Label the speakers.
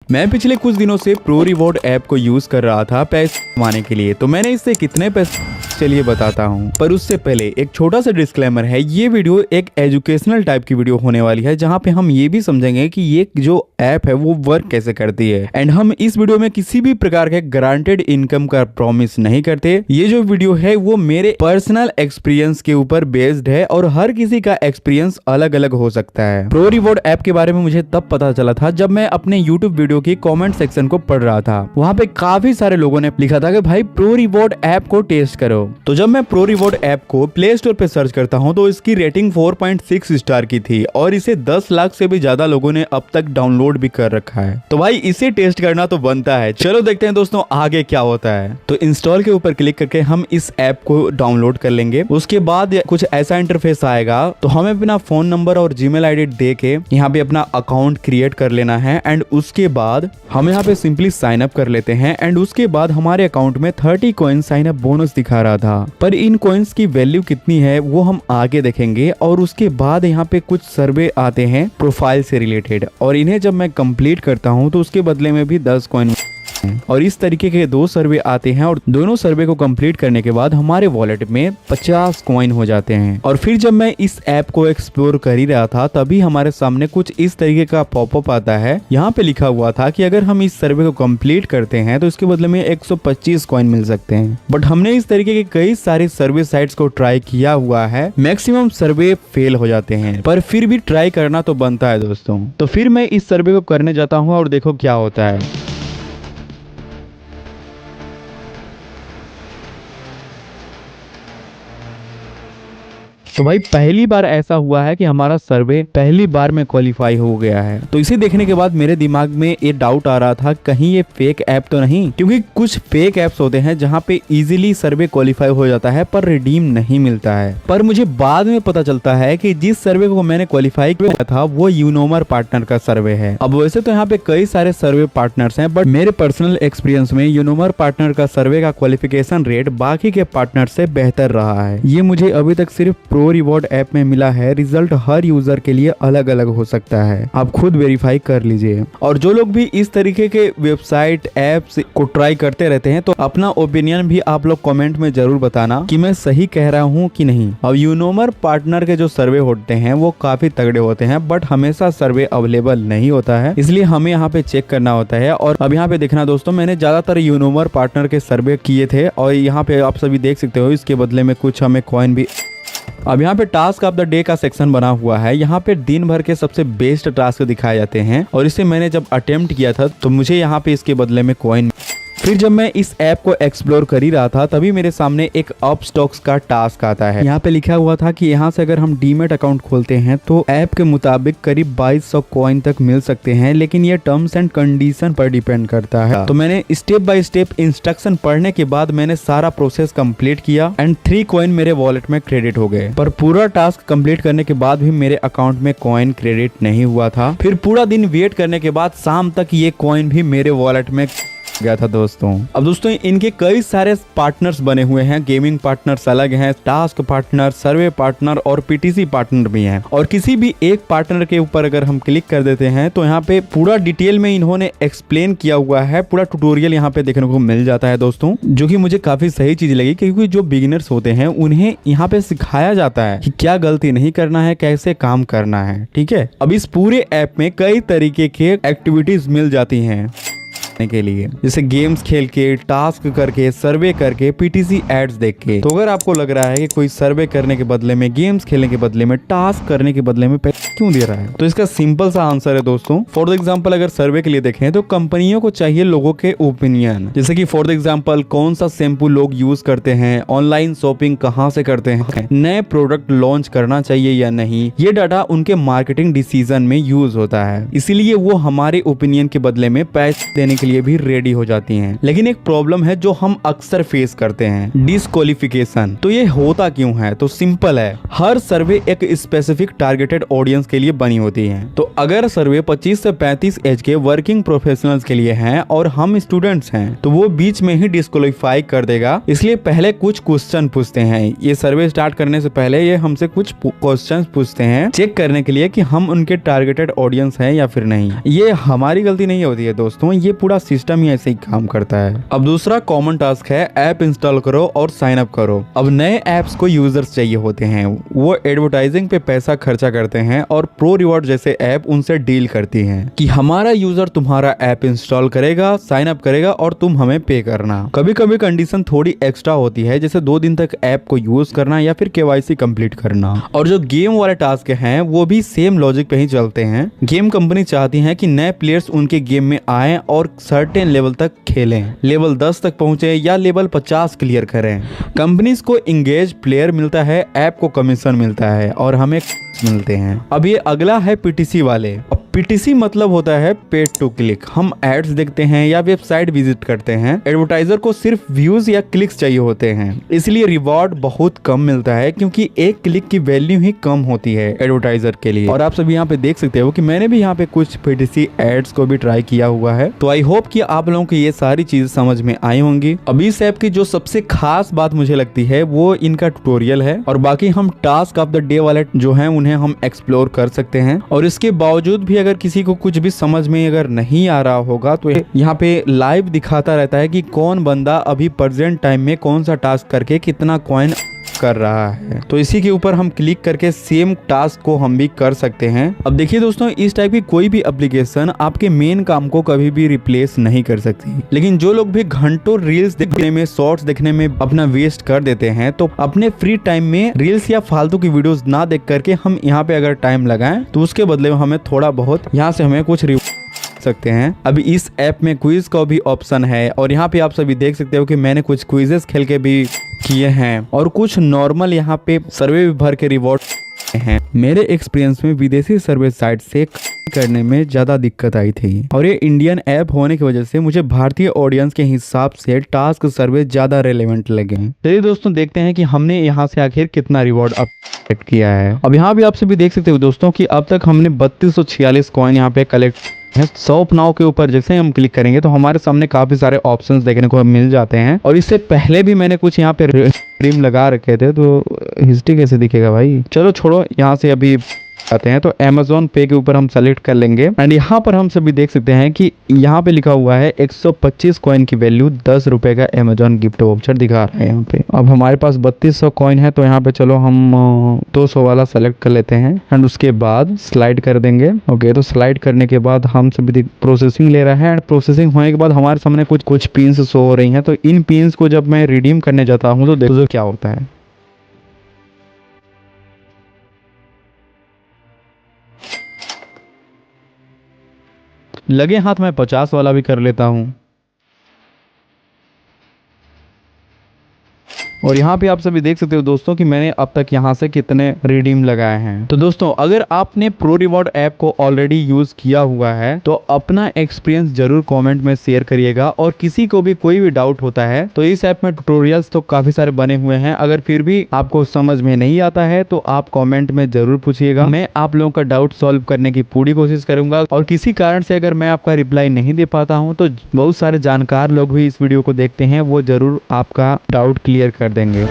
Speaker 1: मैं पिछले कुछ दिनों से प्रो रिवॉर्ड ऐप को यूज कर रहा था पैसे कमाने के लिए। तो मैंने इससे कितने पैसे चलिए बताता हूँ, पर उससे पहले एक छोटा सा डिस्क्लेमर है। ये वीडियो एक एजुकेशनल टाइप की वीडियो होने वाली है, जहाँ पे हम ये भी समझेंगे कि ये जो ऐप है वो वर्क कैसे करती है। एंड हम इस वीडियो में किसी भी प्रकार के गारंटेड इनकम का प्रॉमिस नहीं करते। ये जो वीडियो है वो मेरे पर्सनल एक्सपीरियंस के ऊपर बेस्ड है और हर किसी का एक्सपीरियंस अलग अलग हो सकता है। प्रो रिवॉर्ड ऐप के बारे में मुझे तब पता चला था जब मैं अपने यूट्यूब वीडियो की कमेंट सेक्शन को पढ़ रहा था। वहाँ पे काफी सारे लोगों ने लिखा था कि भाई प्रो रिवॉर्ड ऐप को टेस्ट करो। तो जब मैं प्रो रिवॉर्ड ऐप को प्ले स्टोर पे सर्च करता हूँ तो इसकी रेटिंग 4.6 स्टार की थी और इसे 10 लाख से भी ज्यादा लोगों ने अब तक डाउनलोड भी कर रखा है। तो भाई इसे टेस्ट करना तो बनता है। चलो देखते हैं दोस्तों आगे क्या होता है। तो इंस्टॉल के ऊपर क्लिक करके हम इस ऐप को डाउनलोड कर लेंगे। उसके बाद कुछ ऐसा इंटरफेस आएगा, तो हमें अपना फोन नंबर और जीमेल आईडी दे के यहाँ पे अपना अकाउंट क्रिएट कर लेना है। एंड उसके बाद हम यहाँ पे सिंपली साइन अप कर लेते हैं। एंड उसके बाद हमारे अकाउंट में 30 कॉइन साइन अप बोनस दिखा रहा था, पर इन कॉइन्स की वैल्यू कितनी है वो हम आगे देखेंगे। और उसके बाद यहाँ पे कुछ सर्वे आते हैं प्रोफाइल से रिलेटेड, और इन्हें जब मैं कंप्लीट करता हूँ तो उसके बदले में भी 10 कॉइन और इस तरीके के 2 सर्वे आते हैं। और दोनों सर्वे को कंप्लीट करने के बाद हमारे वॉलेट में 50 कॉइन हो जाते हैं। और फिर जब मैं इस ऐप को एक्सप्लोर कर ही रहा था तभी हमारे सामने कुछ इस तरीके का पॉपअप आता है। यहाँ पे लिखा हुआ था कि अगर हम इस सर्वे को कंप्लीट करते हैं तो इसके बदले में 125 कॉइन मिल सकते हैं। बट हमने इस तरीके के कई सारे सर्वे साइट्स को ट्राई किया हुआ है, मैक्सिमम सर्वे फेल हो जाते हैं, पर फिर भी ट्राई करना तो बनता है दोस्तों। तो फिर मैं इस सर्वे को करने जाता हूँ और देखो क्या होता है। तो भाई पहली बार ऐसा हुआ है कि हमारा सर्वे पहली बार में क्वालिफाई हो गया है। तो इसे देखने के बाद मेरे दिमाग में ये डाउट आ रहा था कहीं ये फेक ऐप तो नहीं, क्योंकि कुछ फेक ऐप्स होते हैं जहां पे इजीली सर्वे क्वालिफाई हो जाता है पर रिडीम नहीं मिलता है। पर मुझे बाद में पता चलता है कि जिस सर्वे को मैंने क्वालिफाई किया था वो यूनोमर पार्टनर का सर्वे है। अब वैसे तो यहाँ पे कई सारे सर्वे पार्टनर्स हैं, बट मेरे पर्सनल एक्सपीरियंस में यूनोमर पार्टनर का सर्वे का क्वालिफिकेशन रेट बाकी के पार्टनर से बेहतर रहा है। ये मुझे अभी तक सिर्फ प्रो रिवॉर्ड ऐप में मिला है। रिजल्ट हर यूजर के लिए अलग अलग हो सकता है, आप खुद वेरीफाई कर लीजिए। और जो लोग भी इस तरीके के वेबसाइट ऐप्स को ट्राई करते रहते हैं तो अपना ओपिनियन भी आप लोग कमेंट में जरूर बताना कि मैं सही कह रहा हूँ कि नहीं। अब यूनोमर पार्टनर के जो सर्वे होते हैं वो काफी तगड़े होते हैं, बट हमेशा सर्वे अवेलेबल नहीं होता है, इसलिए हमें यहाँ पे चेक करना होता है। और अब यहाँ पे देखना दोस्तों, मैंने ज्यादातर यूनोमर पार्टनर के सर्वे किए थे और यहाँ पे आप सभी देख सकते हो इसके बदले में कुछ हमें कॉइन भी। अब यहाँ पे टास्क ऑफ द डे का सेक्शन बना हुआ है। यहाँ पे दिन भर के सबसे बेस्ट टास्क दिखाए जाते हैं और इसे मैंने जब अटेम्प्ट किया था तो मुझे यहाँ पे इसके बदले में कॉइन। फिर जब मैं इस ऐप को एक्सप्लोर कर ही रहा था तभी मेरे सामने एक अप स्टॉक्स का टास्क आता है। यहाँ पे लिखा हुआ था कि यहाँ से अगर हम डीमेट अकाउंट खोलते हैं तो ऐप के मुताबिक करीब 2200 कॉइन तक मिल सकते हैं, लेकिन ये टर्म्स एंड कंडीशन पर डिपेंड करता है। तो मैंने स्टेप बाय स्टेप इंस्ट्रक्शन पढ़ने के बाद मैंने सारा प्रोसेस कंप्लीट किया एंड 3 कॉइन मेरे वॉलेट में क्रेडिट हो गए। पर पूरा टास्क कंप्लीट करने के बाद भी मेरे अकाउंट में कॉइन क्रेडिट नहीं हुआ था। फिर पूरा दिन वेट करने के बाद शाम तक ये कॉइन भी मेरे वॉलेट में गया था दोस्तों। अब दोस्तों इनके कई सारे पार्टनर्स बने हुए हैं। गेमिंग पार्टनर्स अलग हैं, टास्क पार्टनर, सर्वे पार्टनर और पीटीसी पार्टनर भी हैं। और किसी भी एक पार्टनर के ऊपर अगर हम क्लिक कर देते हैं तो यहाँ पे पूरा डिटेल में इन्होंने एक्सप्लेन किया हुआ है। पूरा ट्यूटोरियल यहाँ पे देखने को मिल जाता है दोस्तों, जो कि मुझे काफी सही चीज लगी, क्योंकि जो बिगिनर्स होते हैं उन्हें यहाँ पे सिखाया जाता है कि क्या गलती नहीं करना है, कैसे काम करना है। ठीक है, अब इस पूरे ऐप में कई तरीके के एक्टिविटीज मिल जाती हैं के लिए, जैसे गेम्स खेल के, टास्क करके, सर्वे करके, पीटीसी एड्स देख के। तो अगर आपको लग रहा है कि कोई सर्वे करने के बदले में, गेम्स खेलने के बदले में, टास्क करने के बदले में पैसे क्यों दे रहा है, तो इसका सिंपल सा आंसर है दोस्तों। फॉर एग्जांपल अगर सर्वे के लिए देखें तो कंपनियों को चाहिए लोगों के ओपिनियन, जैसे कि फॉर एग्जांपल कौन सा शैम्पू लोग यूज करते हैं, ऑनलाइन शॉपिंग कहाँ से करते हैं, नए प्रोडक्ट लॉन्च करना चाहिए या नहीं। ये डाटा उनके मार्केटिंग डिसीजन में यूज होता है, इसीलिए वो हमारे ओपिनियन के बदले में पैसे देने के लिए भी रेडी हो जाती हैं। लेकिन एक प्रॉब्लम है जो हम अक्सर फेस करते हैं, डिस्क्वालिफिकेशन। तो ये होता क्यों है? तो सिंपल है, हर सर्वे एक स्पेसिफिक टारगेटेड ऑडियंस के लिए बनी होती है। तो अगर सर्वे 25 से 35 एज के वर्किंग प्रोफेशनल्स के लिए है और हम स्टूडेंट्स हैं, तो वो बीच में ही डिस्क्वालीफाई कर देगा। इसलिए पहले कुछ क्वेश्चन पूछते हैं। ये सर्वे स्टार्ट करने से पहले ये हमसे कुछ क्वेश्चन पूछते हैं, चेक करने के लिए कि हम उनके टारगेटेड ऑडियंस हैं या फिर नहीं। ये हमारी गलती नहीं होती है दोस्तों, ये पूरा सिस्टम ही ऐसे ही काम करता है। अब दूसरा कॉमन टास्क है, ऐप इंस्टॉल करो और साइन अप करो। अब नए ऐप्स को यूजर्स चाहिए होते हैं, वो एडवर्टाइजिंग पे पैसा खर्चा करते हैं और प्रो रिवॉर्ड जैसे ऐप उनसे डील करती हैं कि हमारा यूजर तुम्हारा ऐप इंस्टॉल करेगा, साइन अप करेगा और तुम हमें पे करना। कभी कभी कंडीशन थोड़ी एक्स्ट्रा होती है, जैसे 2 दिन तक ऐप को यूज करना या फिर KYC कंप्लीट करना। और जो गेम वाले टास्क हैं वो भी सेम लॉजिक पे ही चलते हैं। गेम कंपनी चाहती है कि नए प्लेयर्स उनके गेम में आए और सर्टेन लेवल तक खेलें, लेवल 10 तक पहुंचे या लेवल 50 क्लियर करें। कंपनीज को इंगेज प्लेयर मिलता है, ऐप को कमीशन मिलता है और हमें मिलते हैं। अब ये अगला है PTC वाले। PTC मतलब होता है पेड टू क्लिक। हम एड्स देखते हैं या वेबसाइट विजिट करते हैं, एडवर्टाइजर को सिर्फ व्यूज या क्लिक्स चाहिए होते हैं, इसलिए रिवॉर्ड बहुत कम मिलता है क्योंकि एक क्लिक की वैल्यू ही कम होती है एडवर्टाइजर के लिए। और आप सभी यहाँ पे देख सकते हो कि मैंने भी यहाँ पे कुछ PTC एड्स को भी ट्राई किया हुआ है। तो आई होप कि आप लोगों को ये सारी चीजें समझ में आई होंगी। अब इस ऐप की जो सबसे खास बात मुझे लगती है वो इनका ट्यूटोरियल है, और बाकी हम टास्क ऑफ द डे वाले जो है उन्हें हम एक्सप्लोर कर सकते हैं। और इसके बावजूद भी अगर किसी को कुछ भी समझ में अगर नहीं आ रहा होगा तो यहाँ पे लाइव दिखाता रहता है कि कौन बंदा अभी प्रेजेंट टाइम में कौन सा टास्क करके कितना कॉइन कर रहा है। तो इसी के ऊपर हम क्लिक करके सेम टास्क को हम भी कर सकते हैं। अब देखिए दोस्तों, इस टाइप की कोई भी एप्लीकेशन आपके मेन काम को कभी भी रिप्लेस नहीं कर सकती, लेकिन जो लोग भी घंटों रील्स देखने में, शॉर्ट्स देखने में अपना वेस्ट कर देते हैं, तो अपने फ्री टाइम में रील्स या फालतू की वीडियोस ना देख करके हम यहाँ पे अगर टाइम लगाएं तो उसके बदले में हमें थोड़ा बहुत यहाँ से हमें कुछ सकते हैं। अभी इस ऐप में क्विज का भी ऑप्शन है, और यहाँ पे आप सभी देख सकते हो कि मैंने कुछ क्विजेस खेल के भी किए हैं और कुछ नॉर्मल यहाँ पे सर्वे भी भर के रिवॉर्ड हैं। मेरे एक्सपीरियंस में विदेशी सर्वे साइट से करने में ज्यादा दिक्कत आई थी, और ये इंडियन ऐप होने की वजह से मुझे भारतीय ऑडियंस के हिसाब से टास्क सर्वे ज्यादा रेलेवेंट लगे। चलिए दोस्तों, देखते हैं कि हमने यहाँ से आखिर कितना रिवॉर्ड अप किया है। अब यहाँ भी आप सभी देख सकते हो दोस्तों कि अब तक हमने 3246 कॉइन यहाँ पे कलेक्ट है। शॉप नाउ के ऊपर जैसे हम क्लिक करेंगे तो हमारे सामने काफी सारे ऑप्शंस देखने को मिल जाते हैं, और इससे पहले भी मैंने कुछ यहाँ पे रिडीम लगा रखे थे, तो हिस्ट्री कैसे दिखेगा भाई। चलो छोड़ो, यहाँ से अभी आते हैं। तो Amazon पे के ऊपर हम सेलेक्ट कर लेंगे, एंड यहाँ पर हम सभी देख सकते हैं कि यहाँ पे लिखा हुआ है 125 कॉइन की वैल्यू 10 रुपए का Amazon गिफ्ट वाउचर दिखा रहा है यहाँ पे। अब हमारे पास 3200 कॉइन है, तो यहाँ पे चलो हम 200 वाला सेलेक्ट कर लेते हैं, एंड उसके बाद स्लाइड कर देंगे। ओके, तो स्लाइड करने के बाद हम सभी प्रोसेसिंग ले रहा है, एंड प्रोसेसिंग होने के बाद हमारे सामने कुछ पिन्स शो हो रही है। तो इन पिन्स को जब मैं रिडीम करने जाता हूँ तो देखो क्या होता है। लगे हाथ मैं 50 वाला भी कर लेता हूं, और यहाँ पे आप सभी देख सकते हो दोस्तों कि मैंने अब तक यहाँ से कितने रिडीम लगाए हैं। तो दोस्तों, अगर आपने प्रो रिवॉर्ड ऐप को ऑलरेडी यूज किया हुआ है तो अपना एक्सपीरियंस जरूर कमेंट में शेयर करिएगा, और किसी को भी कोई भी डाउट होता है तो इस ऐप में ट्यूटोरियल्स तो काफी सारे बने हुए हैं। अगर फिर भी आपको समझ में नहीं आता है तो आप कॉमेंट में जरूर पूछिएगा, मैं आप लोगों का डाउट सॉल्व करने की पूरी कोशिश करूंगा। और किसी कारण से अगर मैं आपका रिप्लाई नहीं दे पाता हूँ तो बहुत सारे जानकार लोग भी इस वीडियो को देखते हैं, वो जरूर आपका डाउट क्लियर कर देंगे।